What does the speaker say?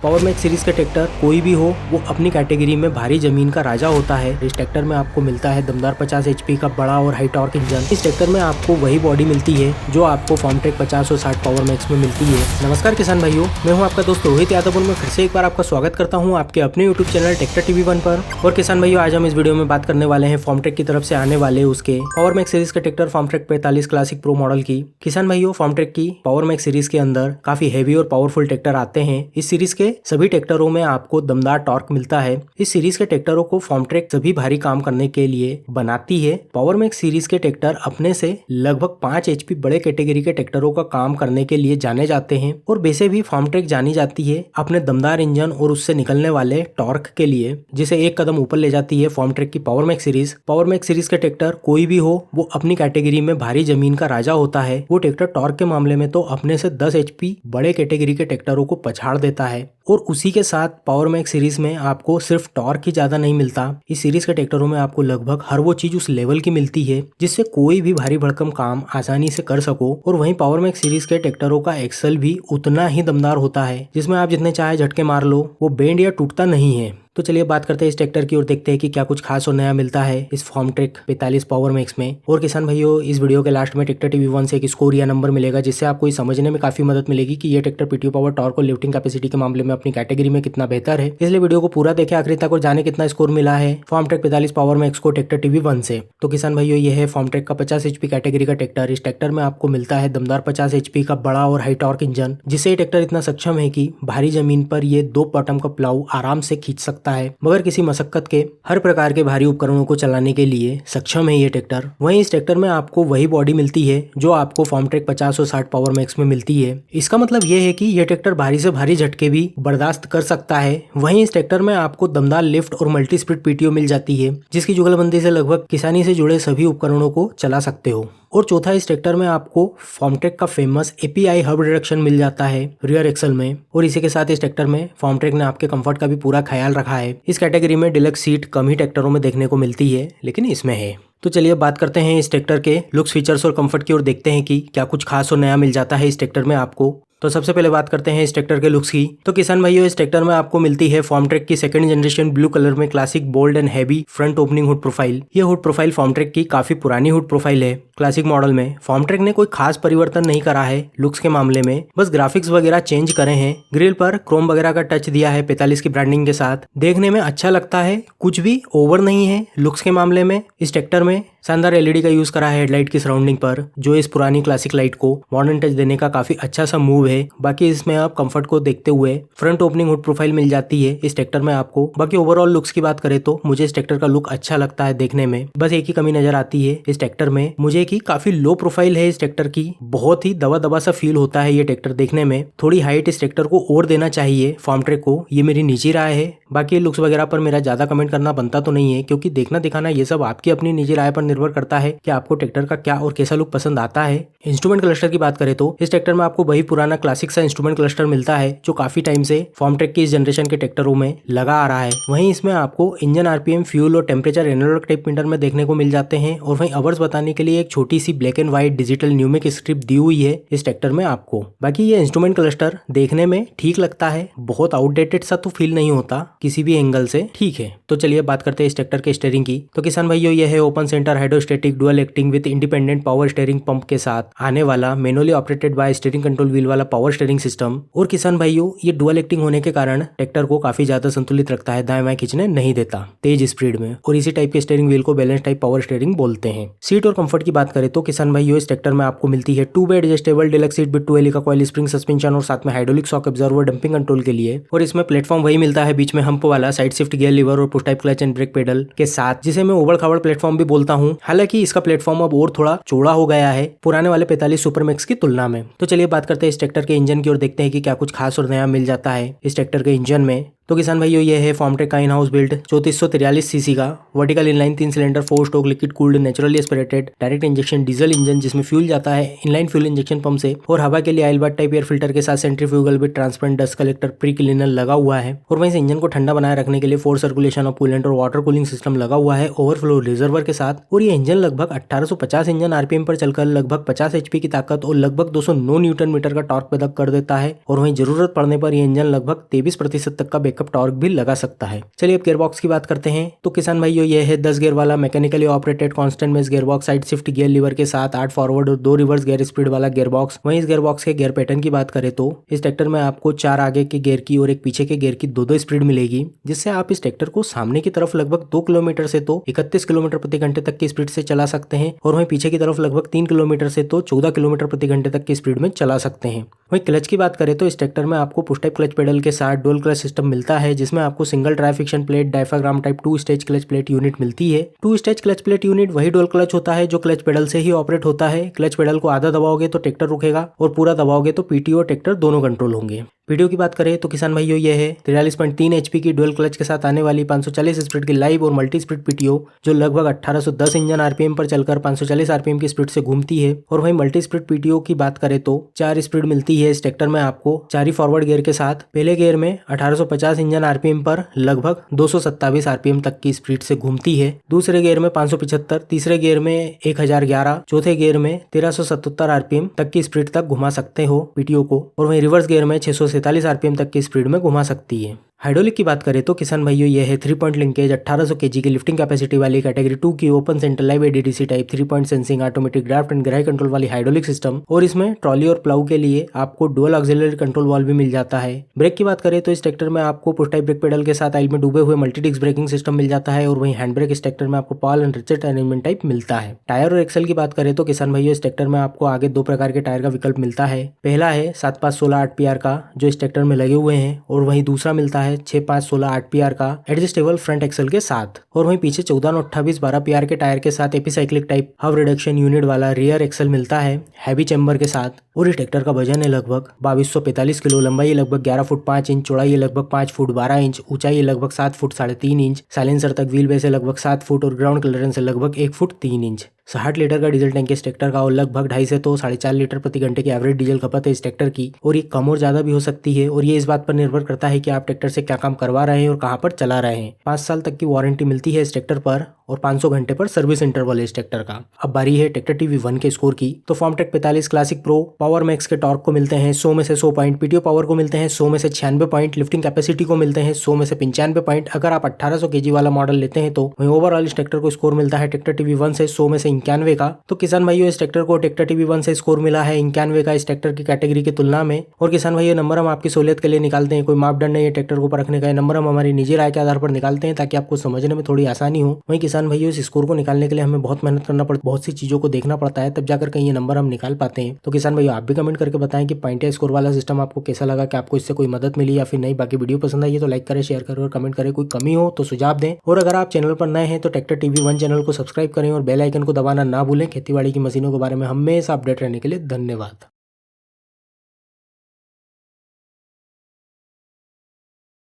Power max series का tractor कोई भी हो वो अपनी कैटेगरी में भारी जमीन का राजा होता है। इस ट्रैक्टर में आपको मिलता है दमदार 50 HP का बड़ा और हाई टॉर्क इंजन। इस ट्रैक्टर में आपको वही बॉडी मिलती है जो आपको फॉर्मट्रैक 50 और 60 पावर मैक्स में मिलती है। नमस्कार किसान भाइयों, मैं हूं आपका दोस्त रोहित यादव और मैं फिर से एक बार आपका स्वागत करता हूं आपके अपने यूट्यूब चैनल ट्रैक्टर TV1 पर। और किसान भाइयों, आज हम इस वीडियो में बात करने वाले हैं फॉर्मट्रैक की तरफ से आने वाले उसके पावर मैक्स सीरीज के ट्रैक्टर फॉर्मट्रैक 45 क्लासिक प्रो मॉडल की। किसान भाइयों, फॉर्मट्रैक की पावर मैक्स सीरीज के अंदर काफी हैवी और पावरफुल ट्रैक्टर आते हैं। इस सीरीज के सभी ट्रैक्टरों में आपको दमदार टॉर्क मिलता है। इस सीरीज के ट्रैक्टरों को फॉर्मट्रैक सभी भारी काम करने के लिए बनाती है। पावर मैक्स सीरीज के ट्रैक्टर अपने से लगभग 5 HP बड़े कैटेगरी के ट्रैक्टरों का काम करने के लिए जाने जाते हैं और वैसे भी फॉर्मट्रैक जानी जाती है अपने दमदार इंजन और उससे निकलने वाले टॉर्क के लिए, जिसे एक कदम ऊपर ले जाती है फॉर्मट्रैक की power max series. Power max series के ट्रैक्टर कोई भी हो वो अपनी कैटेगरी में भारी जमीन का राजा होता है। वो ट्रैक्टर टॉर्क के मामले में तो अपने से 10 HP बड़े कैटेगरी के ट्रैक्टरों को पछाड़ देता है। और उसी के साथ पावर मैक्स सीरीज में आपको सिर्फ टॉर्क ही ज्यादा नहीं मिलता, इस सीरीज के ट्रैक्टरों में आपको लगभग हर वो चीज उस लेवल की मिलती है जिससे कोई भी भारी भरकम काम आसानी से कर सको। और वहीं पावर मैक्स सीरीज के ट्रैक्टरों का एक्सल भी उतना ही दमदार होता है, जिसमें आप जितने चाहे झटके मार लो वो बेंड या टूटता नहीं है। तो चलिए बात करते हैं इस ट्रैक्टर की और देखते हैं कि क्या कुछ खास और नया मिलता है इस फॉर्मट्रैक 45 पावर मैक्स में। और किसान भाइयों, इस वीडियो के लास्ट में ट्रैक्टर TV1 से एक स्कोर या नंबर मिलेगा जिससे आपको ये समझने में काफी मदद मिलेगी कि ये ट्रैक्टर PTO पावर, टॉर्क और लिफ्टिंग कैपेसिटी के मामले में अपनी कैटेगरी में कितना बेहतर है। इसलिए वीडियो को पूरा देखें आखिरी तक और जाने कितना स्कोर मिला है फॉर्मट्रैक 45 पावर मैक्स को ट्रैक्टर TV1 से। तो किसान भाइयों, ये है फॉर्मट्रैक का 50 HP कैटेगरी का ट्रैक्टर। इस ट्रैक्टर में आपको मिलता है दमदार 50 HP का बड़ा और हाई टॉर्क इंजन, जिससे ये ट्रैक्टर इतना सक्षम है कि भारी जमीन पर ये 2 बॉटम का प्लाऊ आराम से खींच सकता है, मगर किसी मशक्कत के हर प्रकार के भारी उपकरणों को चलाने के लिए सक्षम है ये ट्रैक्टर। वहीं इस ट्रैक्टर में आपको वही बॉडी मिलती है जो आपको फॉर्मट्रैक 50 और 60 पावर मैक्स में मिलती है। इसका मतलब ये है कि यह ट्रैक्टर भारी से भारी झटके भी बर्दाश्त कर सकता है। वहीं इस ट्रैक्टर में आपको दमदार लिफ्ट और मल्टी स्पीड PTO मिल जाती है, जिसकी जुगलबंदी से लगभग किसानी से जुड़े सभी उपकरणों को चला सकते हो। और चौथा, इस ट्रैक्टर में आपको फॉर्मट्रैक का फेमस API हब रिडक्शन मिल जाता है रियर एक्सल में। और इसी के साथ इस ट्रैक्टर में फॉर्मट्रैक ने आपके कंफर्ट का भी पूरा ख्याल रखा है। इस कैटेगरी में डिलक्स सीट कम ही ट्रैक्टरों में देखने को मिलती है, लेकिन इसमें है। तो चलिए बात करते हैं इस ट्रैक्टर के लुक्स, फीचर्स और कंफर्ट की और देखते हैं कि क्या कुछ खास और नया मिल जाता है इस ट्रैक्टर में आपको। तो सबसे पहले बात करते हैं इस ट्रैक्टर के लुक्स की। तो किसान भाइयों, इस ट्रैक्टर में आपको मिलती है फॉर्मट्रैक की सेकंड जनरेशन ब्लू कलर में classic bold and heavy front opening hood profile. ये हुड प्रोफाइल फॉर्मट्रैक की काफी पुरानी हुड प्रोफाइल है। क्लासिक मॉडल में फॉर्मट्रैक ने कोई खास परिवर्तन नहीं करा है लुक्स के मामले में, बस ग्राफिक्स वगैरह चेंज करे हैं। ग्रिल पर क्रोम वगैरह का टच दिया है 45 की ब्रांडिंग के साथ, देखने में अच्छा लगता है, कुछ भी ओवर नहीं है लुक्स के मामले में। इस ट्रैक्टर में शानदार LED का यूज करा है हेडलाइट की सराउंडिंग पर, जो इस पुरानी क्लासिक लाइट को मॉडर्न टच देने का काफी अच्छा सा मूव है। बाकी इसमें आप कंफर्ट को देखते हुए फ्रंट ओपनिंग हुड प्रोफाइल मिल जाती है इस ट्रैक्टर में आपको। बाकी ओवरऑल लुक्स की बात करें तो मुझे इस ट्रैक्टर का लुक अच्छा लगता है देखने में। बस एक ही कमी नजर आती है इस ट्रैक्टर में मुझे कि काफी लो प्रोफाइल है इस ट्रैक्टर की, बहुत ही दबा दबा सा फील होता है ये ट्रैक्टर देखने में। थोड़ी हाइट इस ट्रैक्टर को और देना चाहिए फॉर्मट्रैक को, ये मेरी निजी राय है। बाकी लुक्स वगैरह पर मेरा ज्यादा कमेंट करना बनता तो नहीं है, क्योंकि देखना दिखाना ये सब आपकी अपनी निजी राय पर निर्भर करता है कि आपको ट्रैक्टर का क्या और कैसा लुक पसंद आता है। इंस्ट्रूमेंट क्लस्टर की बात करें तो इस ट्रैक्टर में आपको वही पुराना क्लासिक सा इंस्ट्रूमेंट क्लस्टर मिलता है जो काफी टाइम से फॉर्मट्रैक की इस जनरेशन के ट्रैक्टरों में लगा आ रहा है। वहीं इसमें आपको इंजन RPM, फ्यूल और टेम्परेचर एनालॉग टाइप मीटर में देखने को मिल जाते हैं। और वहीं अवर्स बताने के लिए एक छोटी सी black and white digital numeric script दी हुई है इस ट्रैक्टर में आपको। बाकी ये इंस्ट्रूमेंट क्लस्टर देखने में ठीक लगता है, बहुत आउटडेटेड सा तो फील नहीं होता किसी भी एंगल से, ठीक है। तो चलिए बात करते हैं इस ट्रैक्टर के स्टीयरिंग की। तो किसान भाइयों, ये है open centre hydrostatic dual acting with independent power steering pump के साथ आने वाला manually operated by steering control wheel वाला पावर स्टीयरिंग सिस्टम। और किसान भाइयों, ये डुअल एक्टिंग होने के कारण ट्रैक्टर को काफी ज्यादा संतुलित रखता है, दाएं बाएं खींचने नहीं देता तेज स्पीड में। और इसी टाइप के स्टीयरिंग व्हील को बैलेंस टाइप पावर स्टीयरिंग बोलते हैं। सीट और कंफर्ट की बात करें तो किसान भाइयों, इस ट्रैक्टर में आपको मिलती है 2 way adjustable deluxe seat with 2 helical coil spring suspension और साथ में hydraulic shock absorber damping control के लिए। और इसमें प्लेटफॉर्म वही मिलता है बीच में हम्प वाला, साइड शिफ्ट गियर लीवर और push type clutch and brake pedal के साथ, जिसे मैं ओबड़ खाबड़ प्लेटफॉर्म भी बोलता हूँ। हालांकि इसका प्लेटफॉर्म अब और थोड़ा चौड़ा हो गया है पुराने वाले 45 सुपर मैक्स की तुलना में। तो चलिए बात करते हैं इस ट्रैक्टर के इंजन की और देखते हैं कि क्या कुछ खास और नया मिल जाता है इस ट्रैक्टर के इंजन में। तो किसान भाइयों ये है फॉर्मट्रेक का इन हाउस बिल्ड 3443 सीसी का vertical inline 3 cylinder 4 stroke liquid cooled naturally aspirated direct injection diesel engine जिसमें फ्यूल जाता है इनलाइन फ्यूल इंजेक्शन पंप से और हवा के लिए आइलबार्ड टाइप एयर फिल्टर के साथ centrifugal with transparent dust collector pre cleaner लगा हुआ है और वहीं से इंजन को ठंडा बनाए रखने के लिए फोर्स सर्कुलेशन ऑफ कूलेंट और वाटर कूलिंग सिस्टम लगा हुआ है ओवरफ्लो रिजर्वर के साथ। और ये इंजन लगभग 1850 इंजन आरपीएम पर चलकर लगभग 50 एचपी की ताकत और लगभग 209 न्यूटन मीटर का टॉर्क पैदा कर देता है और वहीं जरूरत पड़ने पर यह इंजन लगभग 23% तक का बैकअप टॉर्क भी लगा सकता है। चलिए अब गियरबॉक्स की बात करते हैं। तो किसान भाइयों ये है 10 गियर वाला mechanically operated constant mesh gearbox side shift gear lever के साथ 8 फॉरवर्ड और 2 रिवर्स गियर स्पीड वाला गियरबॉक्स। वहीं इस गियरबॉक्स के गियर पैटर्न की बात करें तो इस ट्रैक्टर में आपको 4 आगे के गियर की और एक पीछे के गियर की दो स्पीड मिलेगी, जिससे आप इस ट्रैक्टर को सामने की तरफ लगभग 2 किलोमीटर से तो 31 किलोमीटर प्रति घंटे तक की स्पीड से चला सकते हैं और वहीं पीछे की तरफ लगभग 3 किलोमीटर से तो 14 किलोमीटर प्रति घंटे तक की स्पीड में चला सकते हैं। वहीं क्लच की बात करें तो इस ट्रैक्टर में आपको पुश टाइप क्लच पेडल के साथ डुअल क्लच सिस्टम मिलता है, जिसमें आपको single dry friction plate diaphragm type 2 stage clutch plate unit मिलती है। 2 स्टेज क्लच प्लेट यूनिट वही डुअल क्लच होता है जो क्लच पेडल से ही ऑपरेट होता है। क्लच पेडल को आधा दबाओगे तो ट्रैक्टर रुकेगा और पूरा दबाओगे तो पीटीओ और ट्रैक्टर दोनों कंट्रोल होंगे। पीटीओ की बात करें तो किसान भाइयों ये है 43.3 एचपी की डुअल क्लच के साथ आने वाली 540 स्पीड की लाइव और मल्टी स्पीड पीटीओ जो लगभग 1810 इंजन आरपीएम पर चलकर 540 आरपीएम की स्पीड से घूमती है। और वहीं मल्टी स्पीड पीटीओ की बात करें तो 4 स्पीड मिलती है इस ट्रैक्टर में आपको 4 ही फॉरवर्ड गियर के साथ। पहले गियर में 1850 इंजन आरपीएम पर लगभग 227 आरपीएम तक की स्पीड से घूमती है। दूसरे गियर में 575, तीसरे गियर में 1011, चौथे गियर में 1377 आरपीएम तक की स्पीड तक घुमा सकते हो पीटीओ को और वहीं रिवर्स गियर में 647 आरपीएम तक की स्पीड में घुमा सकती है। हाइड्रोलिक की बात करें तो किसान भाइयों ये है 3 पॉइंट लिंकेज 1800 केजी की लिफ्टिंग कैपेसिटी वाली कैटेगरी 2 की open centre live ADDC type 3 point sensing automatic draft and ग्राई कंट्रोल वाली हाइड्रोलिक सिस्टम और इसमें ट्रॉली और प्लाऊ के लिए आपको डुअल ऑक्सिलरी कंट्रोल वॉल्व भी मिल जाता है। ब्रेक की बात करें तो इस ट्रैक्टर में आपको पुश टाइप ब्रेक पेडल के साथ आइल में डूबे हुए मल्टी डिस्क ब्रेकिंग सिस्टम मिल जाता है और वहीं हैंड ब्रेक इस ट्रैक्टर में आपको पॉल एंड रिचेट अरेंजमेंट टाइप मिलता है। टायर और एक्सल की बात करें तो किसान भाइयों इस ट्रैक्टर में आपको आगे 2 प्रकार के टायर का विकल्प मिलता है। पहला है 7.5-16 8PR का जो इस ट्रैक्टर में लगे हुए हैं और वहीं दूसरा मिलता है 6.5-16 8PR का एडजस्टेबल फ्रंट एक्सल के साथ और वहीं पीछे 14-28 12PR के टायर के साथ epicyclic type hub reduction unit वाला रियर एक्सल मिलता है हैवी चैम्बर के साथ। और इस ट्रैक्टर का वजन है लगभग 2245 किलो, लंबाई है लगभग 11 फुट 5 इंच, चौड़ाई है लगभग 5 फुट 12 इंच, ऊंचाई है लगभग 7 फुट 3.5 इंच, साइलेंसर तक व्हील बेस है लगभग 7 फुट और ग्राउंड क्लियरेंस है लगभग 1 फुट 3 इंच। 60 लीटर का डीजल टैंक इस ट्रैक्टर का और लगभग 2.5 से तो 4.5 लीटर प्रति घंटे की एवरेज डीजल खपत है इस ट्रैक्टर की और ये कम और ज्यादा भी हो सकती है और ये इस बात पर निर्भर करता है कि आप ट्रैक्टर से क्या काम करवा रहे हैं और कहां पर चला रहे हैं। 5 साल तक की वारंटी मिलती है इस ट्रैक्टर पर और 500 घंटे पर सर्विस इंटरवल है इस ट्रैक्टर का। अब बारी है ट्रैक्टर टीवी 1 के स्कोर की। तो फॉर्मट्रेक 45 क्लासिक प्रो पावर मैक्स के टॉर्क को मिलते हैं 100 में से 100 पॉइंट, पीटीओ पावर को मिलते हैं 100 में से 96 पॉइंट, लिफ्टिंग कैपेसिटी को मिलते हैं 100 में से 95 पॉइंट। अगर आप 1800 केजी वाला मॉडल लेते हैं तो वहीं ओवरऑल इस ट्रैक्टर को स्कोर मिलता है ट्रैक्टर टीवी 1 से 100 में से 91 का। तो किसान भाइयों इस ट्रैक्टर को ट्रैक्टर टीवी 1 से स्कोर मिला है 91 का इस ट्रैक्टर की कैटेगरी की तुलना में। और किसान भाइयों नंबर हम आपकी सहूलियत के लिए निकालते हैं, कोई मापदंड नहीं है ट्रैक्टर को परखने का, नंबर हम हमारी निजी राय के आधार पर निकालते हैं ताकि आपको समझने में थोड़ी आसानी हो। वहीं किसान भाइयों इस स्कोर को निकालने के लिए हमें बहुत मेहनत करना पड़ता है, बहुत सी चीजों को देखना पड़ता है, तब जाकर कहीं ये नंबर हम निकाल पाते हैं। तो किसान भाइयों आप भी कमेंट करके बताएं कि पॉइंट या स्कोर वाला सिस्टम आपको कैसा लगा, कि आपको इससे कोई मदद मिली या फिर नहीं। बाकी वीडियो पसंद आई है तो लाइक करें, शेयर करें और कमेंट करें। कोई कमी हो तो सुझाव दें और अगर आप चैनल पर नए हैं तो ट्रैक्टर टीवी 1 चैनल को सब्सक्राइब करें और बेल आइकन को दबाना ना भूलें। खेतीबाड़ी की मशीनों के बारे में हमेशा अपडेट रहने के लिए धन्यवाद।